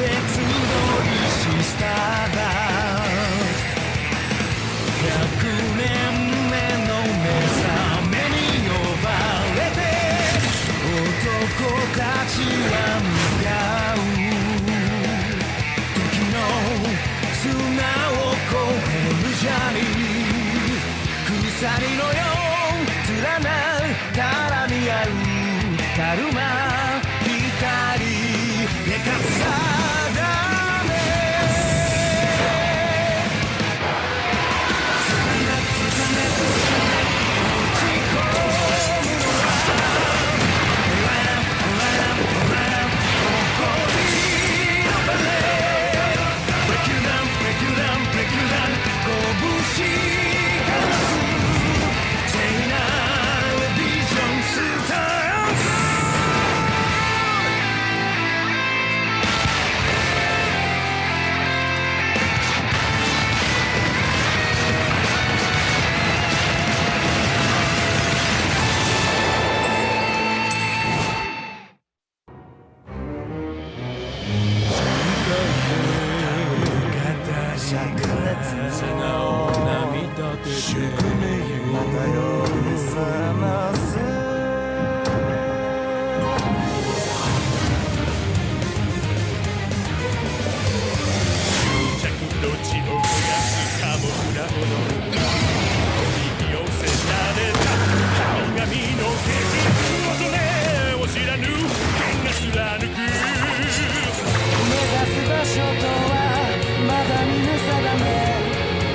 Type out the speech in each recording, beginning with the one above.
鉄道シスターだ。100年目の目覚めに呼ばれて男たちは向かう。時の砂を越える砂利、鎖のよう連なる絡み合うだるま光でかさだね。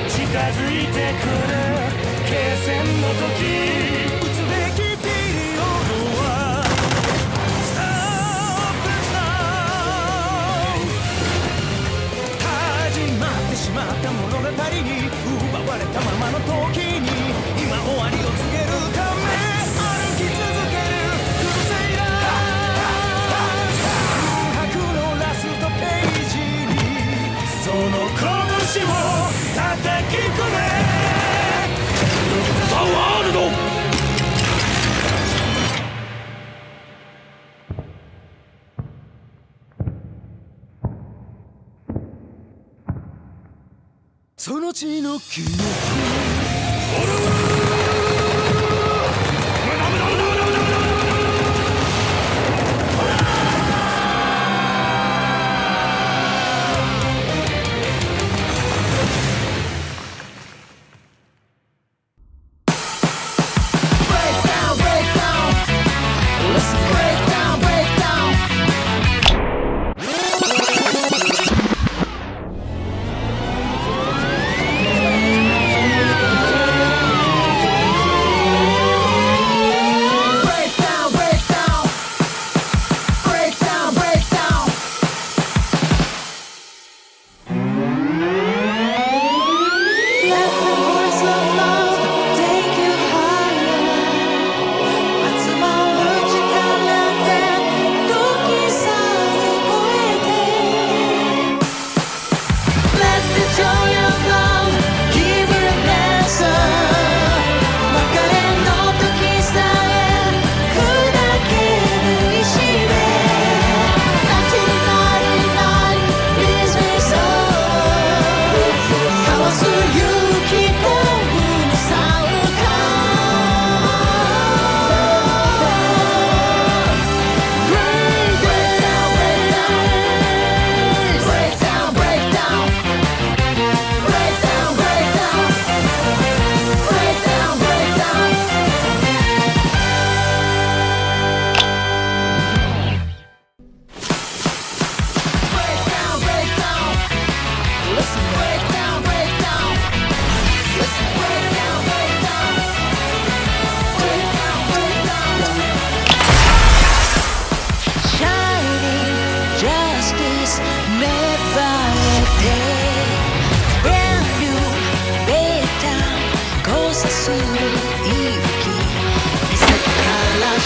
近づいてくる継戦の時、撃つべきピリオドはストップナウ。始まってしまった物語に奪われたままの時に、今終わりを告げるため歩き続けるクルセイダー。空白のラストページにその拳を叩き込め。ザ・ワールド。その地の記憶。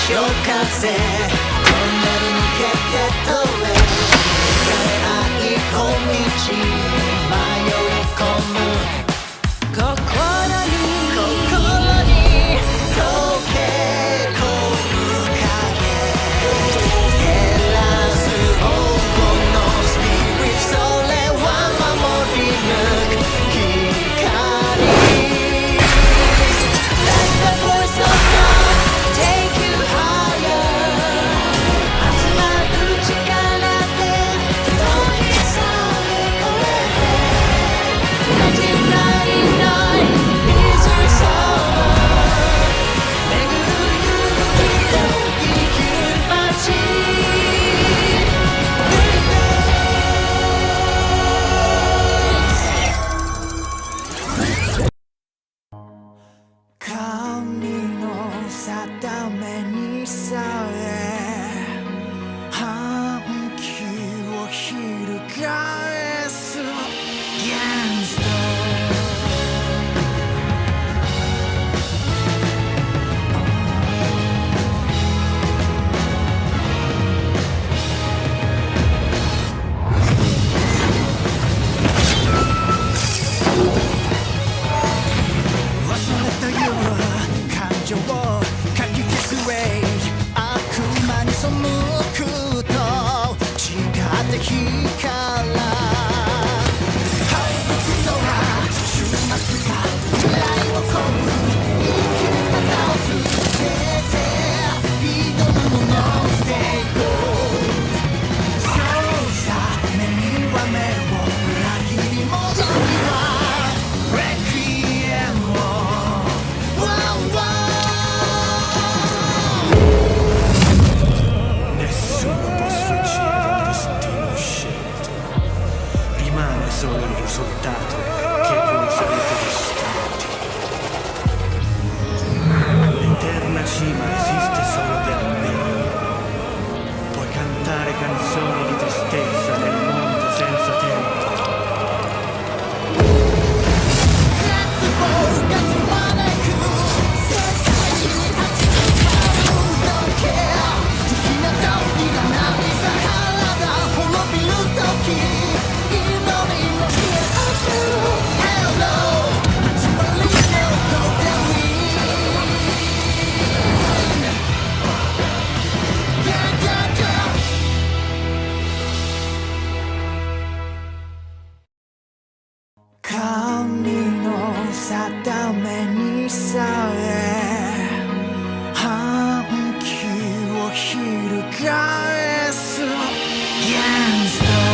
潮風トンネル抜けて通れ使えない小道に迷い込む心に溶け込む影照らす黄金のスピリット背くと違って光ら敗北とは終末か未来を込む生き方を続けて挑むもの Stay gold そうさ目には目を裏切り者には Requiem を Wow wow Nessuno può sfuggire al destino scelto. Rimane solo il risultato che voi sarete distrutti. L'eterna cima esiste solo per me. Puoi cantare canzoni di tristezza nel mondo senza tempo.神の定めにさえ反旗を翻す Gangster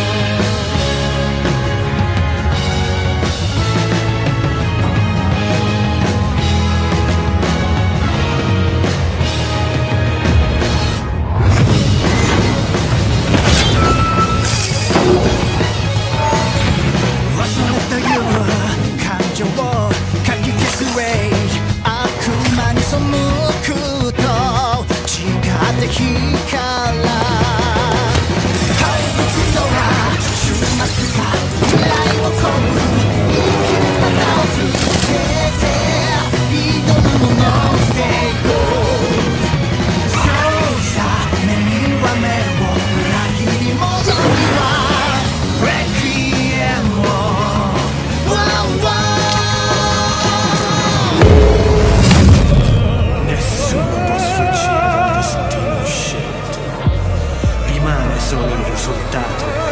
solo il risultato